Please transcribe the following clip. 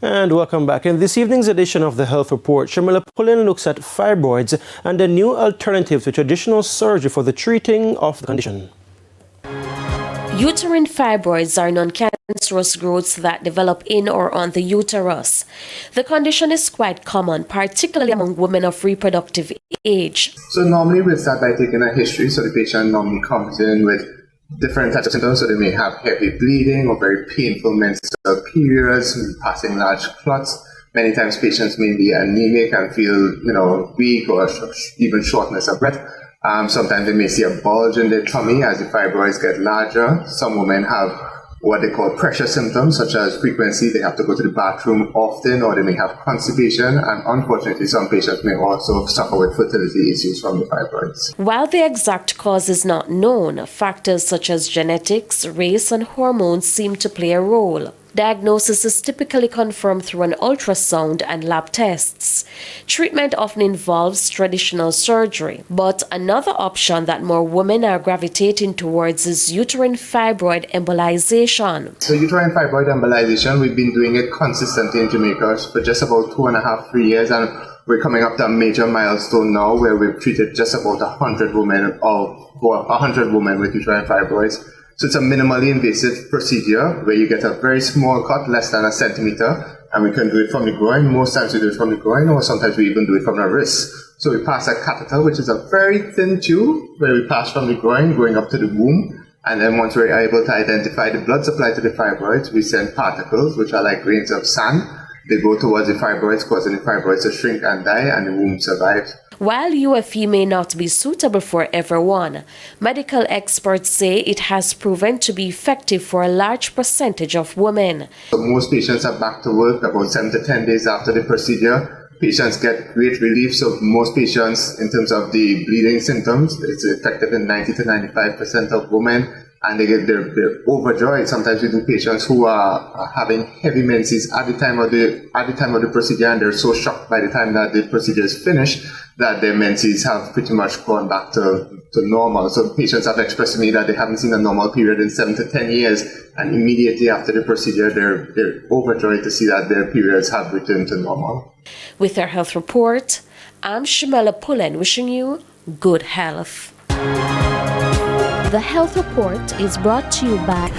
And welcome back. In this evening's edition of the Health Report, Jamaica looks at fibroids and a new alternative to traditional surgery for the treating of the condition. Uterine fibroids are non-cancerous growths that develop in or on the uterus. The condition is quite common, particularly among women of reproductive age. So normally we'll start by taking a history, so the patient normally comes in with different types of symptoms, so they may have heavy bleeding or very painful menstrual periods, passing large clots. Many times patients may be anemic and feel, weak or even shortness of breath. Sometimes they may see a bulge in their tummy as the fibroids get larger. Some women have what they call pressure symptoms, such as frequency. They have to go to the bathroom often, or they may have constipation. And unfortunately, some patients may also suffer with fertility issues from the fibroids. While the exact cause is not known, factors such as genetics, race, and hormones seem to play a role. Diagnosis is typically confirmed through an ultrasound and lab tests. Treatment often involves traditional surgery, but another option that more women are gravitating towards is uterine fibroid embolization. So uterine fibroid embolization, we've been doing it consistently in Jamaica for just about 2.5, 3 years, and we're coming up to a major milestone now where we've treated just about 100 women with uterine fibroids. So it's a minimally invasive procedure where you get a very small cut, less than a centimeter, and we can do it from the groin. Most times we do it from the groin, or sometimes we even do it from the wrist. So we pass a catheter, which is a very thin tube, where we pass from the groin going up to the womb. And then once we're able to identify the blood supply to the fibroids, we send particles, which are like grains of sand. They go towards the fibroids, causing the fibroids to shrink and die, and the womb survives. While UFE may not be suitable for everyone, medical experts say it has proven to be effective for a large percentage of women. So most patients are back to work about 7 to 10 days after the procedure. Patients get great relief. So most patients, in terms of the bleeding symptoms, it's effective in 90 to 95% of women. And they're overjoyed. Sometimes we do patients who are having heavy menses at the time of the procedure, and they're so shocked by the time that the procedure is finished that their menses have pretty much gone back to normal. So patients have expressed to me that they haven't seen a normal period in 7 to 10 years, and immediately after the procedure, they're overjoyed to see that their periods have returned to normal. With our health report, I'm Shamela Pullen, wishing you good health. The Health Report is brought to you by